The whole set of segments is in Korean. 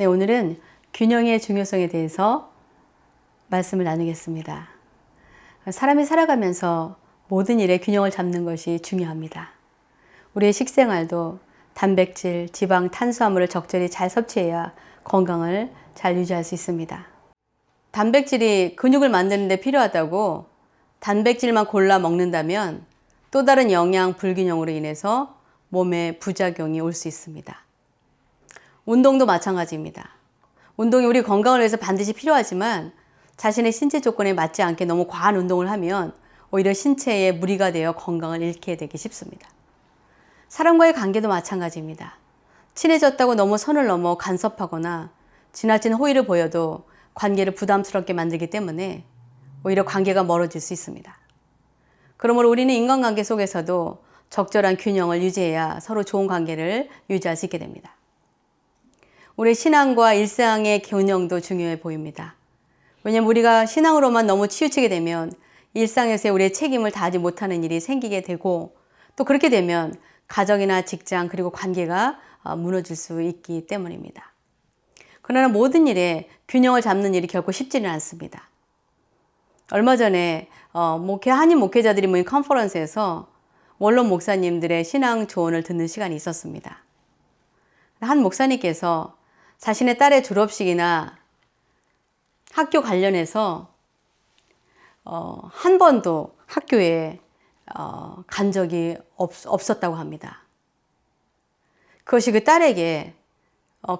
네, 오늘은 균형의 중요성에 대해서 말씀을 나누겠습니다. 사람이 살아가면서 모든 일에 균형을 잡는 것이 중요합니다. 우리의 식생활도 단백질, 지방, 탄수화물을 적절히 잘 섭취해야 건강을 잘 유지할 수 있습니다. 단백질이 근육을 만드는 데 필요하다고 단백질만 골라 먹는다면 또 다른 영양 불균형으로 인해서 몸에 부작용이 올 수 있습니다. 운동도 마찬가지입니다. 운동이 우리 건강을 위해서 반드시 필요하지만 자신의 신체 조건에 맞지 않게 너무 과한 운동을 하면 오히려 신체에 무리가 되어 건강을 잃게 되기 쉽습니다. 사람과의 관계도 마찬가지입니다. 친해졌다고 너무 선을 넘어 간섭하거나 지나친 호의를 보여도 관계를 부담스럽게 만들기 때문에 오히려 관계가 멀어질 수 있습니다. 그러므로 우리는 인간관계 속에서도 적절한 균형을 유지해야 서로 좋은 관계를 유지할 수 있게 됩니다. 우리 신앙과 일상의 균형도 중요해 보입니다. 왜냐하면 우리가 신앙으로만 너무 치우치게 되면 일상에서의 우리의 책임을 다하지 못하는 일이 생기게 되고 또 그렇게 되면 가정이나 직장 그리고 관계가 무너질 수 있기 때문입니다. 그러나 모든 일에 균형을 잡는 일이 결코 쉽지는 않습니다. 얼마 전에 한인 목회자들이 모인 컨퍼런스에서 원로 목사님들의 신앙 조언을 듣는 시간이 있었습니다. 한 목사님께서 자신의 딸의 졸업식이나 학교 관련해서 한 번도 학교에 간 적이 없었다고 합니다. 그것이 그 딸에게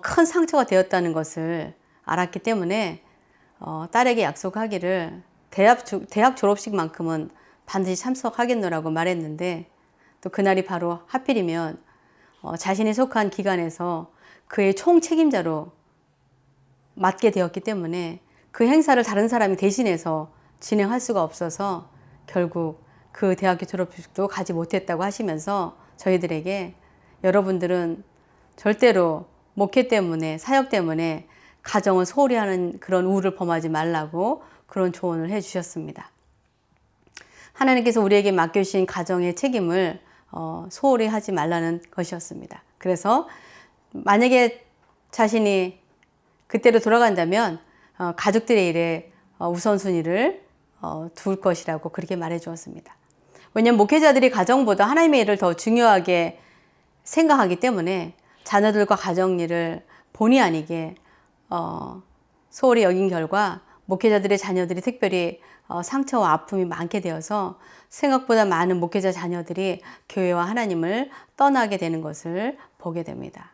큰 상처가 되었다는 것을 알았기 때문에 딸에게 약속하기를 대학 졸업식만큼은 반드시 참석하겠노라고 말했는데 또 그날이 바로 하필이면 자신이 속한 기관에서 그의 총책임자로 맡게 되었기 때문에 그 행사를 다른 사람이 대신해서 진행할 수가 없어서 결국 그 대학교 졸업식도 가지 못했다고 하시면서 저희들에게 여러분들은 절대로 목회 때문에 사역 때문에 가정을 소홀히 하는 그런 우를 범하지 말라고 그런 조언을 해 주셨습니다. 하나님께서 우리에게 맡겨주신 가정의 책임을 소홀히 하지 말라는 것이었습니다. 그래서 만약에 자신이 그때로 돌아간다면 가족들의 일에 우선순위를 둘 것이라고 그렇게 말해 주었습니다. 왜냐하면 목회자들이 가정보다 하나님의 일을 더 중요하게 생각하기 때문에 자녀들과 가정 일을 본의 아니게 소홀히 여긴 결과 목회자들의 자녀들이 특별히 상처와 아픔이 많게 되어서 생각보다 많은 목회자 자녀들이 교회와 하나님을 떠나게 되는 것을 보게 됩니다.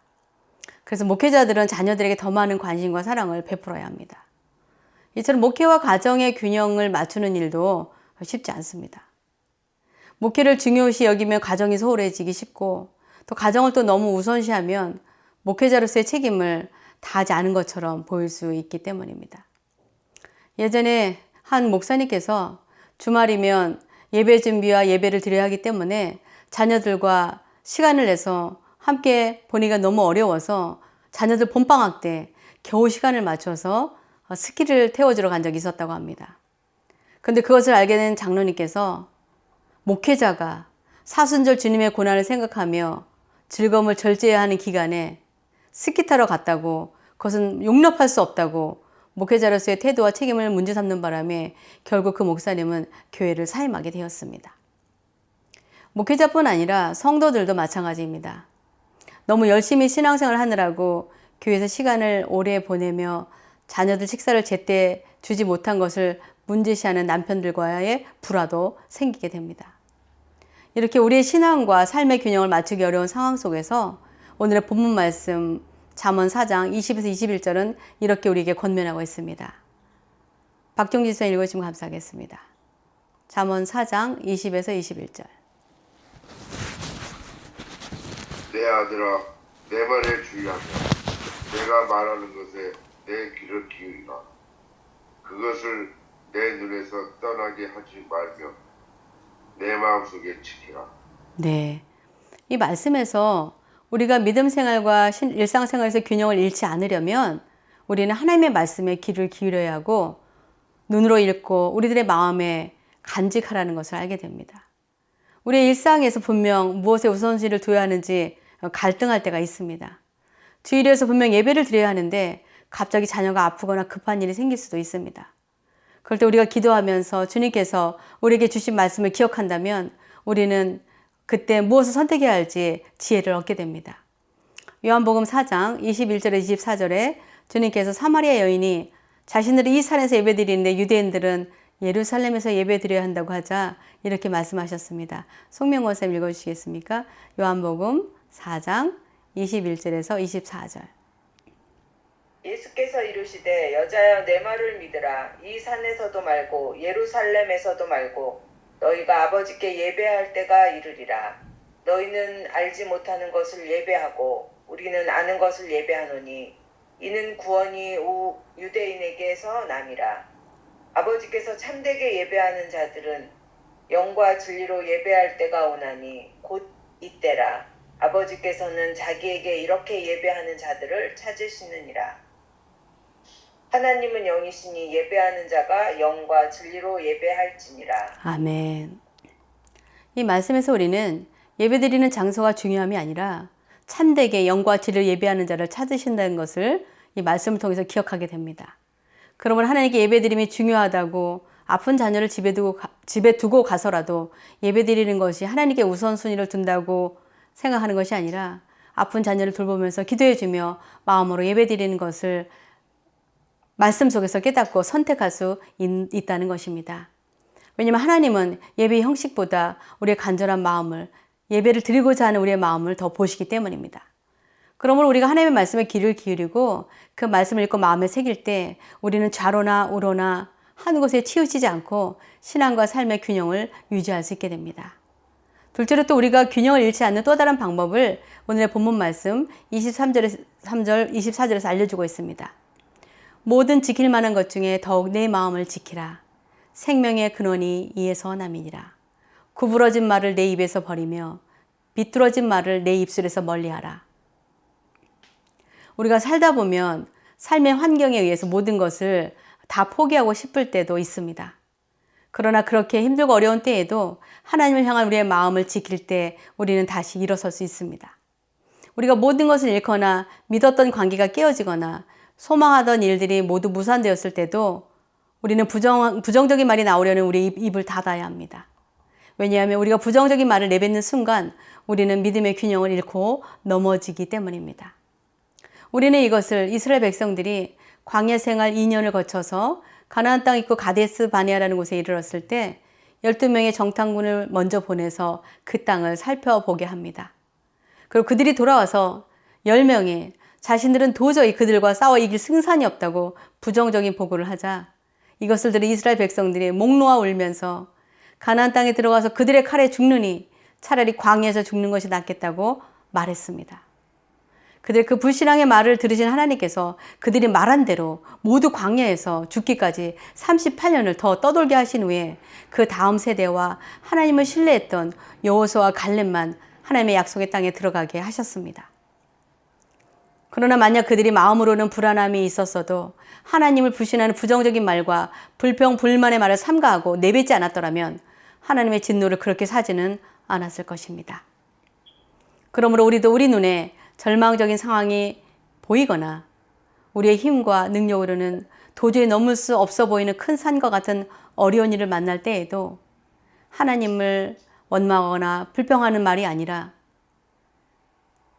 그래서 목회자들은 자녀들에게 더 많은 관심과 사랑을 베풀어야 합니다. 이처럼 목회와 가정의 균형을 맞추는 일도 쉽지 않습니다. 목회를 중요시 여기면 가정이 소홀해지기 쉽고 또 가정을 또 너무 우선시하면 목회자로서의 책임을 다하지 않은 것처럼 보일 수 있기 때문입니다. 예전에 한 목사님께서 주말이면 예배 준비와 예배를 드려야 하기 때문에 자녀들과 시간을 내서 함께 보내기가 너무 어려워서 자녀들 봄방학 때 겨우 시간을 맞춰서 스키를 태워주러 간 적이 있었다고 합니다. 그런데 그것을 알게 된 장로님께서 목회자가 사순절 주님의 고난을 생각하며 즐거움을 절제해야 하는 기간에 스키 타러 갔다고 그것은 용납할 수 없다고 목회자로서의 태도와 책임을 문제 삼는 바람에 결국 그 목사님은 교회를 사임하게 되었습니다. 목회자뿐 아니라 성도들도 마찬가지입니다. 너무 열심히 신앙생활을 하느라고 교회에서 시간을 오래 보내며 자녀들 식사를 제때 주지 못한 것을 문제시하는 남편들과의 불화도 생기게 됩니다. 이렇게 우리의 신앙과 삶의 균형을 맞추기 어려운 상황 속에서 오늘의 본문 말씀 잠언 4장 20에서 21절은 이렇게 우리에게 권면하고 있습니다. 박종지 선생 읽어주시면 감사하겠습니다. 잠언 4장 20에서 21절. 내 아들아, 내 말에 주의하며 내가 말하는 것에 내 귀를 기울이라. 그것을 내 눈에서 떠나게 하지 말며 내 마음속에 지키라. 네, 이 말씀에서 우리가 믿음 생활과 일상생활에서 균형을 잃지 않으려면 우리는 하나님의 말씀에 귀를 기울여야 하고 눈으로 읽고 우리들의 마음에 간직하라는 것을 알게 됩니다. 우리의 일상에서 분명 무엇에 우선순위를 둬야 하는지 갈등할 때가 있습니다. 주일에서 분명 예배를 드려야 하는데 갑자기 자녀가 아프거나 급한 일이 생길 수도 있습니다. 그럴 때 우리가 기도하면서 주님께서 우리에게 주신 말씀을 기억한다면 우리는 그때 무엇을 선택해야 할지 지혜를 얻게 됩니다. 요한복음 4장 21절에 24절에 주님께서 사마리아 여인이 자신들이 이 산에서 예배드리는데 유대인들은 예루살렘에서 예배드려야 한다고 하자 이렇게 말씀하셨습니다. 송명원 쌤 읽어주시겠습니까? 요한복음 4장 21절에서 24절. 예수께서 이르시되 여자여 내 말을 믿으라. 이 산에서도 말고 예루살렘에서도 말고 너희가 아버지께 예배할 때가 이르리라. 너희는 알지 못하는 것을 예배하고 우리는 아는 것을 예배하노니 이는 구원이 유대인에게서 남이라. 아버지께서 참되게 예배하는 자들은 영과 진리로 예배할 때가 오나니 곧 이때라. 아버지께서는 자기에게 이렇게 예배하는 자들을 찾으시느니라. 하나님은 영이시니 예배하는 자가 영과 진리로 예배할지니라. 아멘. 이 말씀에서 우리는 예배드리는 장소가 중요함이 아니라 참되게 영과 진리를 예배하는 자를 찾으신다는 것을 이 말씀을 통해서 기억하게 됩니다. 그러면 하나님께 예배드림이 중요하다고 아픈 자녀를 집에 두고 가서라도 예배드리는 것이 하나님께 우선순위를 둔다고 생각하는 것이 아니라 아픈 자녀를 돌보면서 기도해주며 마음으로 예배드리는 것을 말씀 속에서 깨닫고 선택할 수 있다는 것입니다. 왜냐하면 하나님은 예배의 형식보다 우리의 간절한 마음을, 예배를 드리고자 하는 우리의 마음을 더 보시기 때문입니다. 그러므로 우리가 하나님의 말씀에 귀를 기울이고 그 말씀을 읽고 마음에 새길 때 우리는 좌로나 우로나 한 곳에 치우치지 않고 신앙과 삶의 균형을 유지할 수 있게 됩니다. 둘째로 또 우리가 균형을 잃지 않는 또 다른 방법을 오늘의 본문 말씀 23절, 24절에서 알려주고 있습니다. 모든 지킬 만한 것 중에 더욱 내 마음을 지키라. 생명의 근원이 이에서 남이니라. 구부러진 말을 내 입에서 버리며 비뚤어진 말을 내 입술에서 멀리하라. 우리가 살다 보면 삶의 환경에 의해서 모든 것을 다 포기하고 싶을 때도 있습니다. 그러나 그렇게 힘들고 어려운 때에도 하나님을 향한 우리의 마음을 지킬 때 우리는 다시 일어설 수 있습니다. 우리가 모든 것을 잃거나 믿었던 관계가 깨어지거나 소망하던 일들이 모두 무산되었을 때도 우리는 부정적인 말이 나오려는 우리의 입을 닫아야 합니다. 왜냐하면 우리가 부정적인 말을 내뱉는 순간 우리는 믿음의 균형을 잃고 넘어지기 때문입니다. 우리는 이것을 이스라엘 백성들이 광야 생활 2년을 거쳐서 가나안 땅 입구 가데스 바네아라는 곳에 이르렀을 때 12명의 정탐군을 먼저 보내서 그 땅을 살펴보게 합니다. 그리고 그들이 돌아와서 10명이 자신들은 도저히 그들과 싸워 이길 승산이 없다고 부정적인 보고를 하자 이것을 들은 이스라엘 백성들이 목 놓아 울면서 가나안 땅에 들어가서 그들의 칼에 죽느니 차라리 광야에서 죽는 것이 낫겠다고 말했습니다. 그들 그 불신앙의 말을 들으신 하나님께서 그들이 말한 대로 모두 광야에서 죽기까지 38년을 더 떠돌게 하신 후에 그 다음 세대와 하나님을 신뢰했던 여호수아와 갈렙만 하나님의 약속의 땅에 들어가게 하셨습니다. 그러나 만약 그들이 마음으로는 불안함이 있었어도 하나님을 불신하는 부정적인 말과 불평, 불만의 말을 삼가하고 내뱉지 않았더라면 하나님의 진노를 그렇게 사지는 않았을 것입니다. 그러므로 우리도 우리 눈에 절망적인 상황이 보이거나 우리의 힘과 능력으로는 도저히 넘을 수 없어 보이는 큰 산과 같은 어려운 일을 만날 때에도 하나님을 원망하거나 불평하는 말이 아니라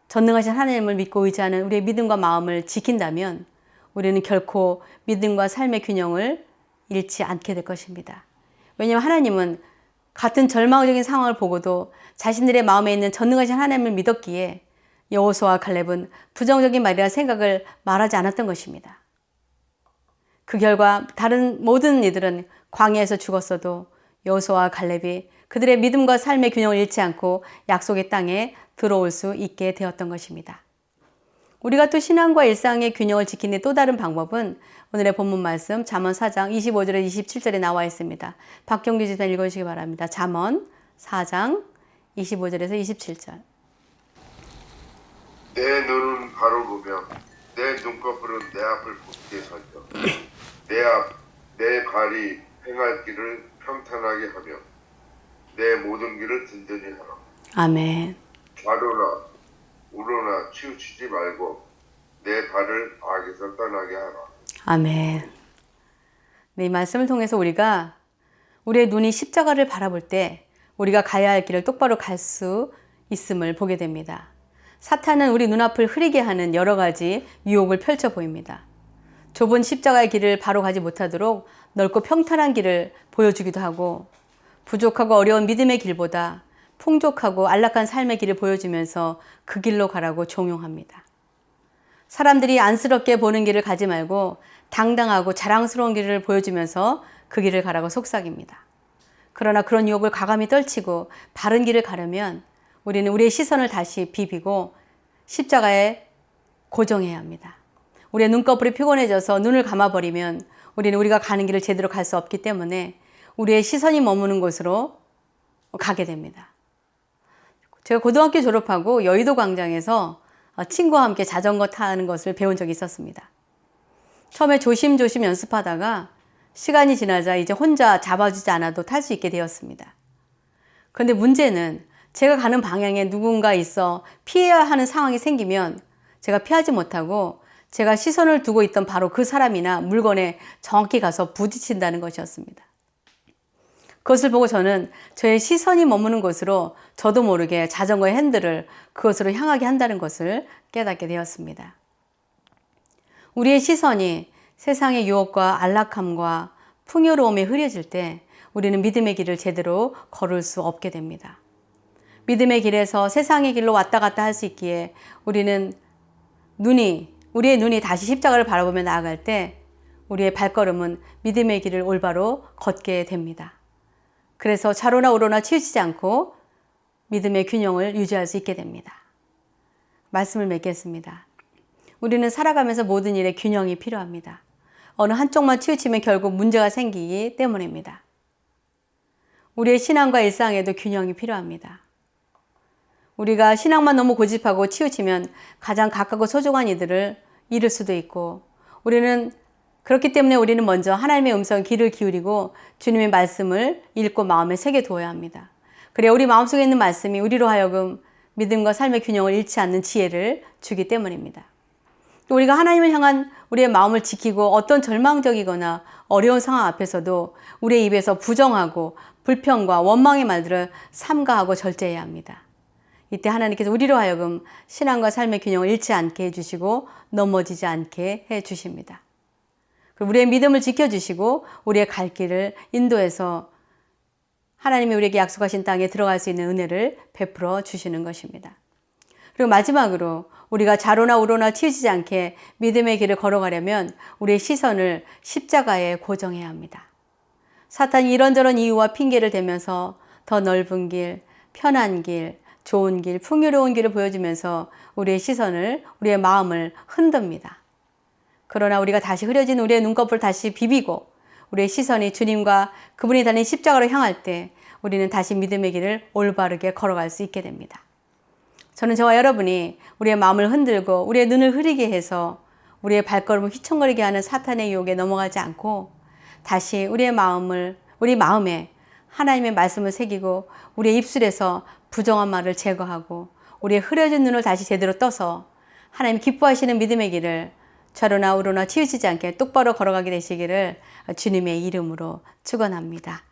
전능하신 하나님을 믿고 의지하는 우리의 믿음과 마음을 지킨다면 우리는 결코 믿음과 삶의 균형을 잃지 않게 될 것입니다. 왜냐하면 하나님은 같은 절망적인 상황을 보고도 자신들의 마음에 있는 전능하신 하나님을 믿었기에 여호수아와 갈렙은 부정적인 말이라 생각을 말하지 않았던 것입니다. 그 결과 다른 모든 이들은 광야에서 죽었어도 여호수아와 갈렙이 그들의 믿음과 삶의 균형을 잃지 않고 약속의 땅에 들어올 수 있게 되었던 것입니다. 우리가 또 신앙과 일상의 균형을 지키는 또 다른 방법은 오늘의 본문 말씀 잠언 4장 25절에 27절에 나와 있습니다. 박경규 집사님 읽어주시기 바랍니다. 잠언 4장 25절에서 27절. 내 눈은 바로 보며 내 눈꺼풀은 내 앞을 굳게 살펴 내 발이 행할 길을 평탄하게 하며 내 모든 길을 든든히 하라. 아멘. 좌로나 우로나 치우치지 말고 내 발을 악에서 떠나게 하라. 아멘. 네, 이 말씀을 통해서 우리가 우리의 눈이 십자가를 바라볼 때 우리가 가야 할 길을 똑바로 갈 수 있음을 보게 됩니다. 사탄은 우리 눈앞을 흐리게 하는 여러 가지 유혹을 펼쳐 보입니다. 좁은 십자가의 길을 바로 가지 못하도록 넓고 평탄한 길을 보여주기도 하고, 부족하고 어려운 믿음의 길보다 풍족하고 안락한 삶의 길을 보여주면서 그 길로 가라고 종용합니다. 사람들이 안쓰럽게 보는 길을 가지 말고 당당하고 자랑스러운 길을 보여주면서 그 길을 가라고 속삭입니다. 그러나 그런 유혹을 과감히 떨치고 바른 길을 가려면 우리는 우리의 시선을 다시 비비고 십자가에 고정해야 합니다. 우리의 눈꺼풀이 피곤해져서 눈을 감아버리면 우리는 우리가 가는 길을 제대로 갈 수 없기 때문에 우리의 시선이 머무는 곳으로 가게 됩니다. 제가 고등학교 졸업하고 여의도 광장에서 친구와 함께 자전거 타는 것을 배운 적이 있었습니다. 처음에 조심조심 연습하다가 시간이 지나자 이제 혼자 잡아주지 않아도 탈 수 있게 되었습니다. 그런데 문제는 제가 가는 방향에 누군가 있어 피해야 하는 상황이 생기면 제가 피하지 못하고 제가 시선을 두고 있던 바로 그 사람이나 물건에 정확히 가서 부딪힌다는 것이었습니다. 그것을 보고 저는 저의 시선이 머무는 곳으로 저도 모르게 자전거의 핸들을 그것으로 향하게 한다는 것을 깨닫게 되었습니다. 우리의 시선이 세상의 유혹과 안락함과 풍요로움에 흐려질 때 우리는 믿음의 길을 제대로 걸을 수 없게 됩니다. 믿음의 길에서 세상의 길로 왔다 갔다 할 수 있기에 우리의 눈이 다시 십자가를 바라보며 나아갈 때 우리의 발걸음은 믿음의 길을 올바로 걷게 됩니다. 그래서 좌로나 우로나 치우치지 않고 믿음의 균형을 유지할 수 있게 됩니다. 말씀을 맺겠습니다. 우리는 살아가면서 모든 일에 균형이 필요합니다. 어느 한쪽만 치우치면 결국 문제가 생기기 때문입니다. 우리의 신앙과 일상에도 균형이 필요합니다. 우리가 신앙만 너무 고집하고 치우치면 가장 가깝고 소중한 이들을 잃을 수도 있고, 그렇기 때문에 우리는 먼저 하나님의 음성 귀를 기울이고 주님의 말씀을 읽고 마음에 새겨두어야 합니다. 그래야 우리 마음속에 있는 말씀이 우리로 하여금 믿음과 삶의 균형을 잃지 않는 지혜를 주기 때문입니다. 또 우리가 하나님을 향한 우리의 마음을 지키고 어떤 절망적이거나 어려운 상황 앞에서도 우리의 입에서 부정하고 불평과 원망의 말들을 삼가하고 절제해야 합니다. 이때 하나님께서 우리로 하여금 신앙과 삶의 균형을 잃지 않게 해주시고 넘어지지 않게 해주십니다. 그리고 우리의 믿음을 지켜주시고 우리의 갈 길을 인도해서 하나님이 우리에게 약속하신 땅에 들어갈 수 있는 은혜를 베풀어 주시는 것입니다. 그리고 마지막으로 우리가 좌로나 우로나 치우치지 않게 믿음의 길을 걸어가려면 우리의 시선을 십자가에 고정해야 합니다. 사탄이 이런저런 이유와 핑계를 대면서 더 넓은 길, 편한 길, 좋은 길, 풍요로운 길을 보여주면서 우리의 시선을, 우리의 마음을 흔듭니다. 그러나 우리가 다시 흐려진 우리의 눈꺼풀을 다시 비비고 우리의 시선이 주님과 그분이 달린 십자가로 향할 때 우리는 다시 믿음의 길을 올바르게 걸어갈 수 있게 됩니다. 저는 저와 여러분이 우리의 마음을 흔들고 우리의 눈을 흐리게 해서 우리의 발걸음을 휘청거리게 하는 사탄의 유혹에 넘어가지 않고 다시 우리 마음에 하나님의 말씀을 새기고 우리의 입술에서 부정한 말을 제거하고 우리의 흐려진 눈을 다시 제대로 떠서 하나님 기뻐하시는 믿음의 길을 좌로나 우로나 치우치지 않게 똑바로 걸어가게 되시기를 주님의 이름으로 축원합니다.